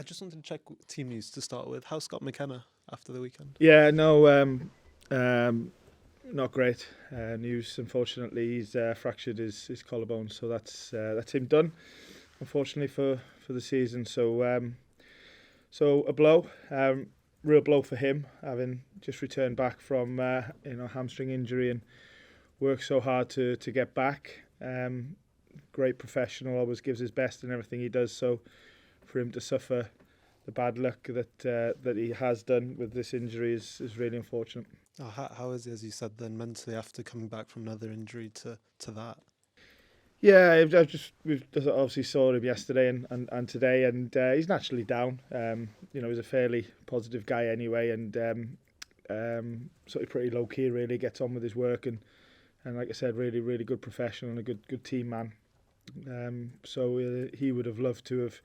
I just wanted to check team news to start with. How's Scott McKenna after the weekend? Yeah, no, not great news. Unfortunately, he's fractured his collarbone, so that's him done. Unfortunately for the season, so a blow, real blow for him, having just returned back from hamstring injury and worked so hard to get back. Great professional, always gives his best in everything he does. So for him to suffer the bad luck that he has done with this injury is really unfortunate. Oh, how is he, as you said, then mentally after coming back from another injury to that? Yeah, we've obviously saw him yesterday and today, and he's naturally down. He's a fairly positive guy anyway, and sort of pretty low key. Really gets on with his work, and like I said, really good professional and a good team man. So he would have loved to have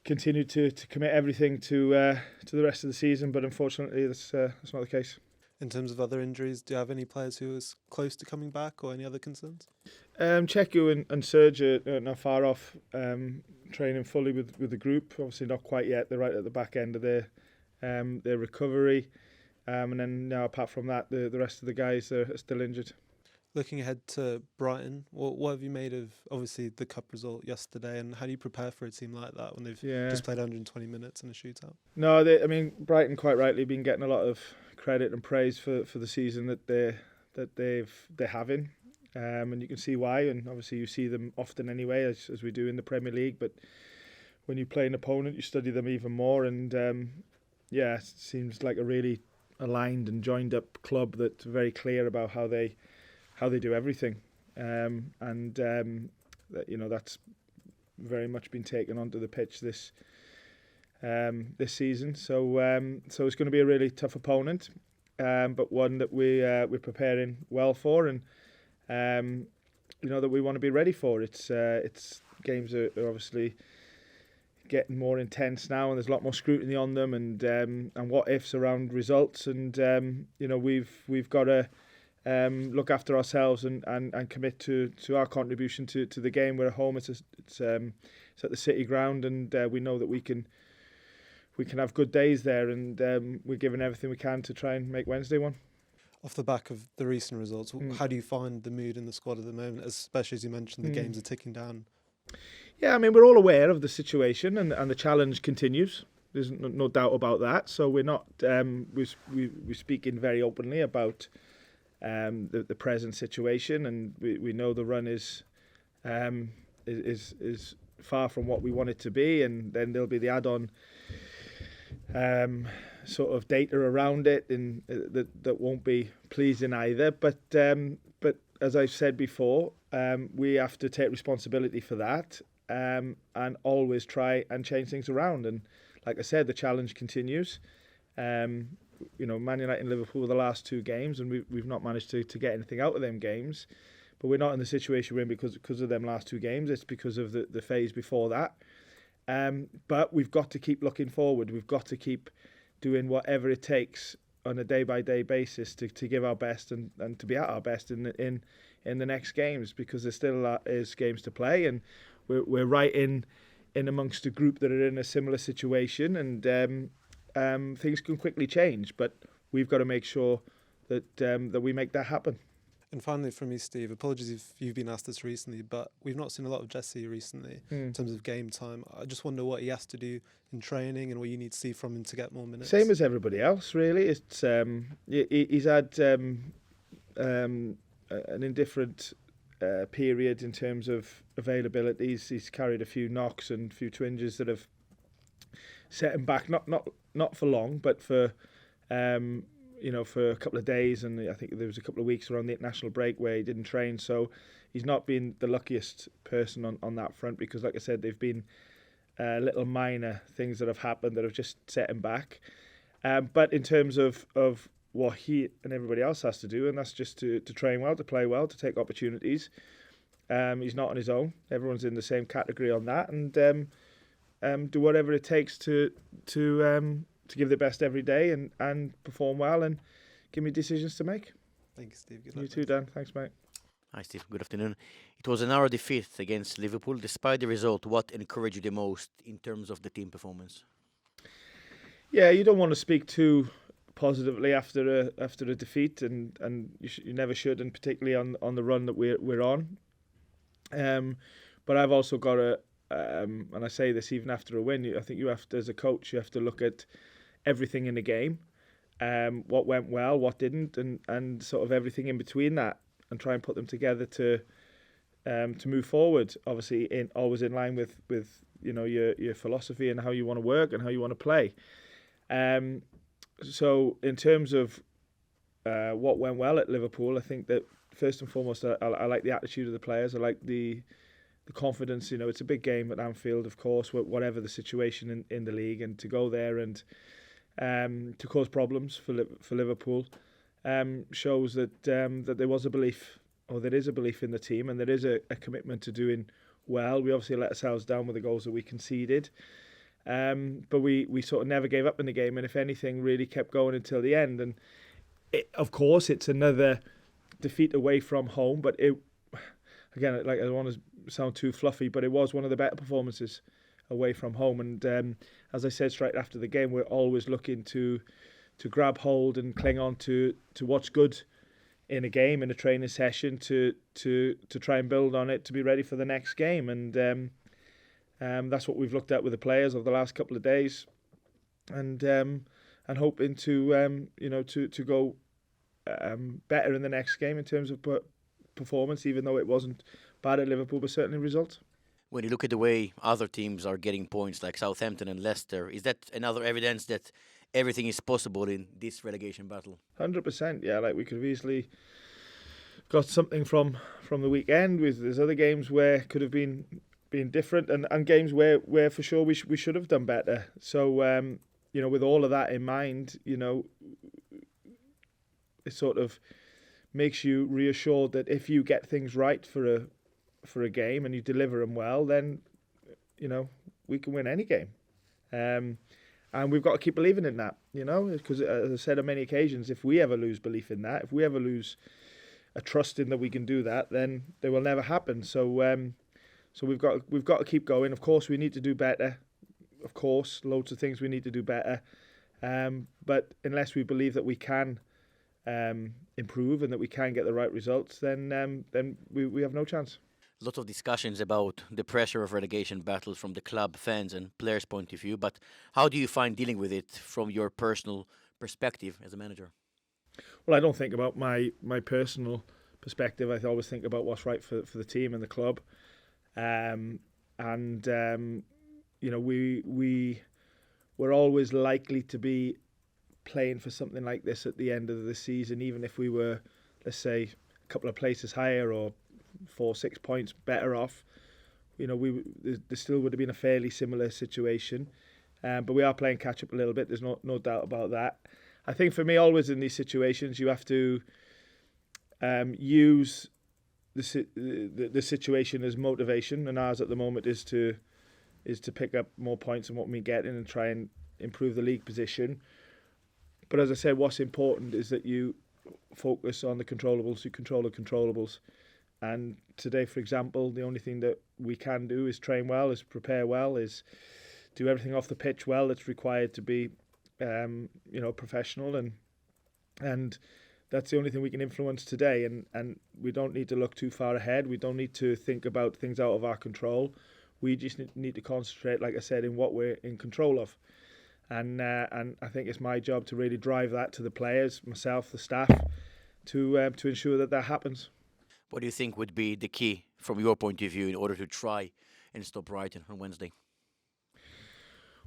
continued to commit everything to the rest of the season, but unfortunately that's not the case. In terms of other injuries, do you have any players who is close to coming back or any other concerns? Cheku and Serge are not far off training fully with the group. Obviously not quite yet. They're right at the back end of their recovery. And then now, apart from that, the rest of the guys are still injured. Looking ahead to Brighton, what have you made of, obviously, the cup result yesterday, and how do you prepare for a team like that when they've just played 120 minutes in a shootout? No, Brighton quite rightly been getting a lot of credit and praise for the season that they're having, and you can see why. And obviously, you see them often anyway, as we do in the Premier League. But when you play an opponent, you study them even more. And it seems like a really aligned and joined up club that's very clear about how they do everything, that's very much been taken onto the pitch this season. So it's going to be a really tough opponent, but one that we're preparing well for, and that we want to be ready for. It's games are obviously getting more intense now, and there's a lot more scrutiny on them, and what ifs around results, and we've got to look after ourselves and commit to our contribution to the game. We're at home. It's at the City Ground, and we know that we can have good days there, and we're giving everything we can to try and make Wednesday one. Off the back of the recent results, how do you find the mood in the squad at the moment, especially as you mentioned the games are ticking down? Yeah, I mean, we're all aware of the situation, and the challenge continues. There's no doubt about that. So we're not we're speaking very openly about the present situation, and we know the run is far from what we want it to be, and then there'll be the add-on sort of data around it, and that won't be pleasing either. But as I've said before, we have to take responsibility for that, and always try and change things around. And like I said, the challenge continues. Man United and Liverpool were the last two games, and we've not managed to get anything out of them games. But we're not in the situation we're in because of them last two games. It's because of the phase before that. But we've got to keep looking forward. We've got to keep doing whatever it takes on a day-by-day basis to give our best and to be at our best in the next games, because there still is games to play, and we're right in amongst a group that are in a similar situation, and things can quickly change, but we've got to make sure that we make that happen. And finally, from me, Steve, apologies if you've been asked this recently, but we've not seen a lot of Jesse recently in terms of game time. I just wonder what he has to do in training and what you need to see from him to get more minutes. Same as everybody else, really. It's he's had an indifferent period in terms of availability. He's carried a few knocks and a few twinges that have set him back. Not for long, but for for a couple of days, and I think there was a couple of weeks around the international break where he didn't train. So he's not been the luckiest person on that front, because, like I said, they've been little minor things that have happened that have just set him back. But in terms of what he and everybody else has to do, and that's just to train well, to play well, to take opportunities. He's not on his own. Everyone's in the same category on that, and do whatever it takes to give their best every day and perform well, and give me decisions to make. Thank you, Steve. Good luck. You too, Dan. Thanks, mate. Hi, Steve. Good afternoon. It was an hour defeat against Liverpool. Despite the result, what encouraged you the most in terms of the team performance? Yeah, you don't want to speak too positively after a defeat, and you never should, and particularly on the run that we're on. Um, but I've also got and I say this even after a win. I think you have to, as a coach, you have to look at everything in the game, what went well, what didn't, and sort of everything in between that, and try and put them together to move forward. Obviously, always in line with your philosophy and how you want to work and how you want to play. Um, so in terms of what went well at Liverpool, I think that first and foremost, I like the attitude of the players. I like the confidence. It's a big game at Anfield, of course, whatever the situation in the league, and to go there and to cause problems for Liverpool shows that there was a belief, or there is a belief in the team, and there is a commitment to doing well. We obviously let ourselves down with the goals that we conceded. But we sort of never gave up in the game, and if anything, really kept going until the end. And of course, it's another defeat away from home, but again, like, I don't want to sound too fluffy, but it was one of the better performances away from home. And as I said straight after the game, we're always looking to grab hold and cling on to what's good in a game, in a training session, to try and build on it to be ready for the next game. And that's what we've looked at with the players over the last couple of days, and hoping to go better in the next game in terms of performance, even though it wasn't bad at Liverpool, but certainly result. When you look at the way other teams are getting points, like Southampton and Leicester, is that another evidence that everything is possible in this relegation battle? 100%, yeah. Like, we could have easily got something from the weekend. There's other games where could have been different, and games where for sure we should have done better. So with all of that in mind, it sort of makes you reassured that if you get things right for a game and you deliver them well, then we can win any game. And we've got to keep believing in that, because as I said on many occasions, if we ever lose belief in that, if we ever lose a trust in that we can do that, then they will never happen. So we've got to keep going. Of course, we need to do better. Of course, loads of things we need to do better. But unless we believe that we can improve and that we can get the right results, then we have no chance. A lot of discussions about the pressure of relegation battles from the club, fans, and players' point of view. But how do you find dealing with it from your personal perspective as a manager? Well, I don't think about my personal perspective. I always think about what's right for the team and the club. We're always likely to be playing for something like this at the end of the season, even if we were, let's say, a couple of places higher or 4-6 points better off. There still would have been a fairly similar situation, but we are playing catch up a little bit. There's no doubt about that. I think for me, always in these situations, you have to use the situation as motivation, and ours at the moment is to pick up more points than what we get in and try and improve the league position. But as I said, what's important is that you focus on the controllables, you control the controllables. And today, for example, the only thing that we can do is train well, is prepare well, is do everything off the pitch well that's required to be professional, and that's the only thing we can influence today. And we don't need to look too far ahead. We don't need to think about things out of our control. We just need to concentrate, like I said, in what we're in control of. And I think it's my job to really drive that to the players, myself, the staff, to ensure that happens. What do you think would be the key from your point of view in order to try and stop Brighton on Wednesday?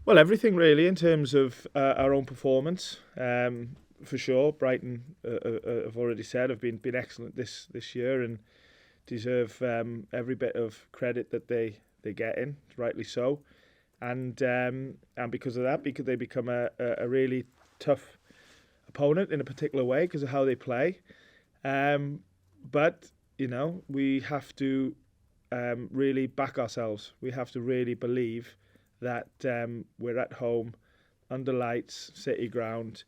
Well, everything really in terms of our own performance. For sure, Brighton, I've already said, have been excellent this year and deserve every bit of credit that they get in, rightly so. And because of that, because they become a really tough opponent in a particular way because of how they play. But we have to really back ourselves. We have to really believe that we're at home, under lights, city ground.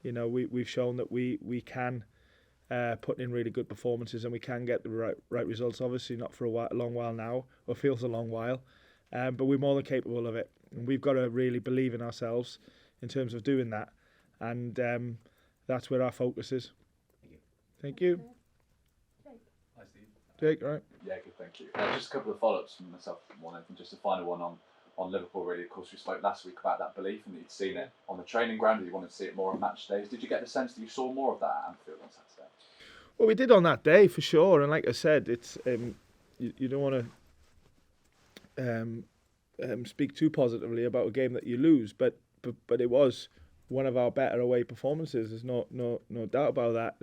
We've shown that we can putting in really good performances, and we can get the right results. Obviously not for a long while now, or feels a long while, but we're more than capable of it, and we've got to really believe in ourselves in terms of doing that, and that's where our focus is. Thank you. Hi, Steve. Jake, right? Yeah, good, thank you. Just a couple of follow-ups from myself, more than anything. Just a final one on Liverpool, really. Of course, we spoke last week about that belief and that you'd seen it on the training ground, and you wanted to see it more on match days. Did you get the sense that you saw more of that at Anfield on Saturday? Well, we did on that day, for sure. And like I said, it's you don't want to speak too positively about a game that you lose, but it was one of our better away performances. There's no doubt about that.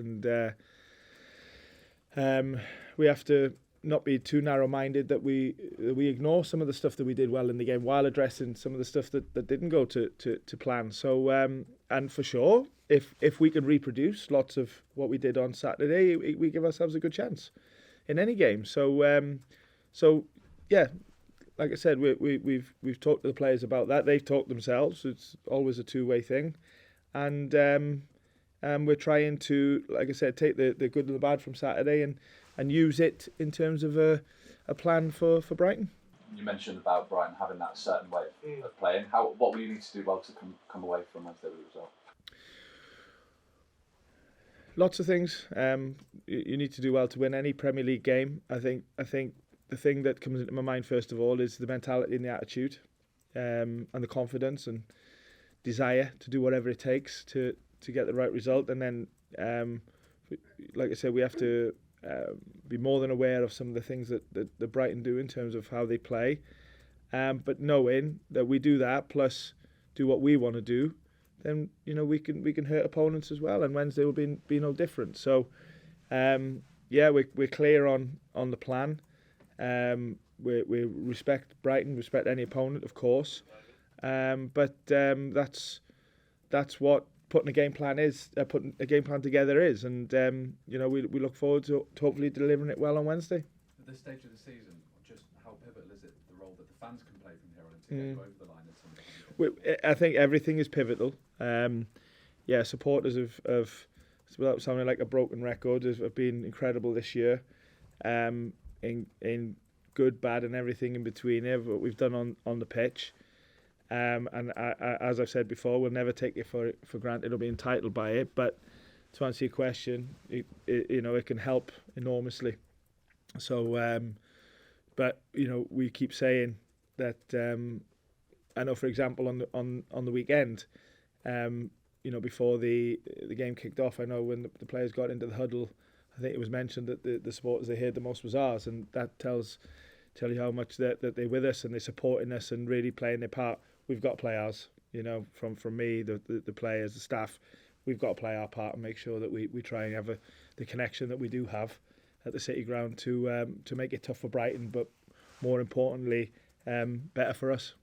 And we have to not be too narrow-minded that we ignore some of the stuff that we did well in the game while addressing some of the stuff that didn't go to plan. So and for sure, if we can reproduce lots of what we did on Saturday, we give ourselves a good chance in any game. So yeah, like I said, we've talked to the players about that. They've talked themselves. It's always a two-way thing, and we're trying to, like I said, take the good and the bad from Saturday and use it in terms of a plan for Brighton. You mentioned about Brighton having that certain way of playing. What will you need to do well to come away from Wednesday with a result? Lots of things. You need to do well to win any Premier League game. I think the thing that comes into my mind first of all is the mentality and the attitude, and the confidence and desire to do whatever it takes to get the right result. And then, like I said, we have to be more than aware of some of the things that Brighton do in terms of how they play, but knowing that we do that plus do what we want to do, then we can hurt opponents as well, and Wednesday will be no different. So yeah, we're clear on the plan. We respect Brighton, respect any opponent, of course, but that's what putting a game plan putting a game plan together is, and we look forward to hopefully delivering it well on Wednesday. At this stage of the season, just how pivotal is it, the role that the fans can play from here on to get you over the line at some point? I think everything is pivotal. Yeah, supporters of without sounding like a broken record, have been incredible this year, in good, bad, and everything in between. What we've done on the pitch. And as I've said before, we'll never take it for granted or be entitled by it. But to answer your question, it can help enormously. So, but we keep saying that. I know, for example, on the weekend, before the game kicked off, I know when the players got into the huddle, I think it was mentioned that the supporters they heard the most was ours, and that tell you how much that they're with us and they're supporting us and really playing their part. We've got to play ours, from me, the players, the staff. We've got to play our part and make sure that we try and have the connection that we do have at the City Ground to make it tough for Brighton, but more importantly, better for us.